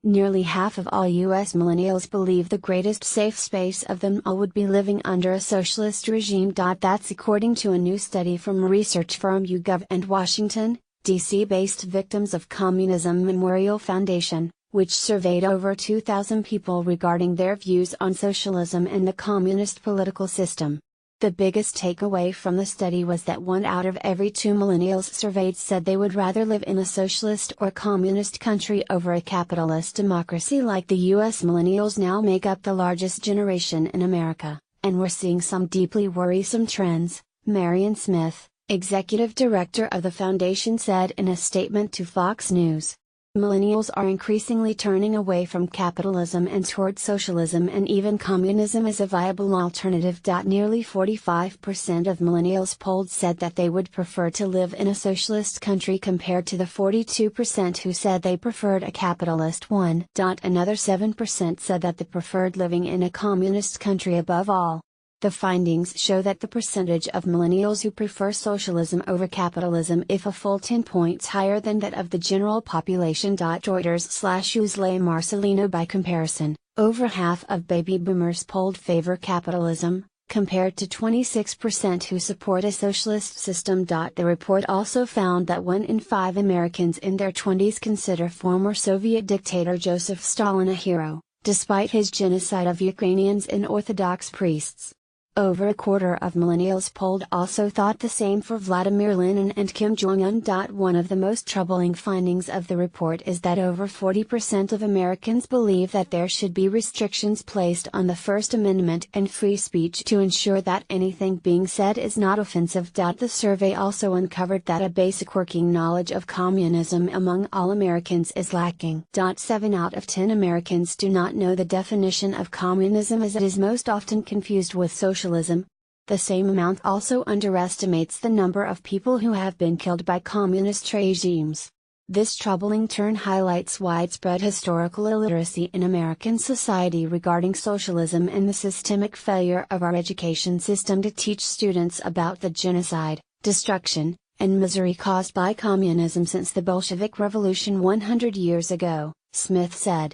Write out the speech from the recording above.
Nearly half of all U.S. millennials believe the greatest safe space of them all would be living under a socialist regime. That's according to a new study from research firm YouGov and Washington, D.C.-based Victims of Communism Memorial Foundation, which surveyed over 2,000 people regarding their views on socialism and the communist political system. The biggest takeaway from the study was that 1 out of every 2 millennials surveyed said they would rather live in a socialist or communist country over a capitalist democracy like the U.S. Millennials now make up the largest generation in America, and we're seeing some deeply worrisome trends, Marion Smith, executive director of the foundation, said in a statement to Fox News. Millennials are increasingly turning away from capitalism and toward socialism and even communism as a viable alternative. Nearly 45% of millennials polled said that they would prefer to live in a socialist country compared to the 42% who said they preferred a capitalist one. Another 7% said that they preferred living in a communist country above all. The findings show that the percentage of millennials who prefer socialism over capitalism is a full 10 points higher than that of the general population. Reuters/Usle Marcelino. By comparison, over half of baby boomers polled favor capitalism, compared to 26% who support a socialist system. The report also found that 1 in 5 Americans in their 20s consider former Soviet dictator Joseph Stalin a hero, despite his genocide of Ukrainians and Orthodox priests. Over a quarter of millennials polled also thought the same for Vladimir Lenin and Kim Jong-un. One of the most troubling findings of the report is that over 40% of Americans believe that there should be restrictions placed on the First Amendment and free speech to ensure that anything being said is not offensive. The survey also uncovered that a basic working knowledge of communism among all Americans is lacking. 7 out of 10 Americans do not know the definition of communism, as it is most often confused with socialism. The same amount also underestimates the number of people who have been killed by communist regimes. This troubling turn highlights widespread historical illiteracy in American society regarding socialism and the systemic failure of our education system to teach students about the genocide, destruction, and misery caused by communism since the Bolshevik Revolution 100 years ago, Smith said.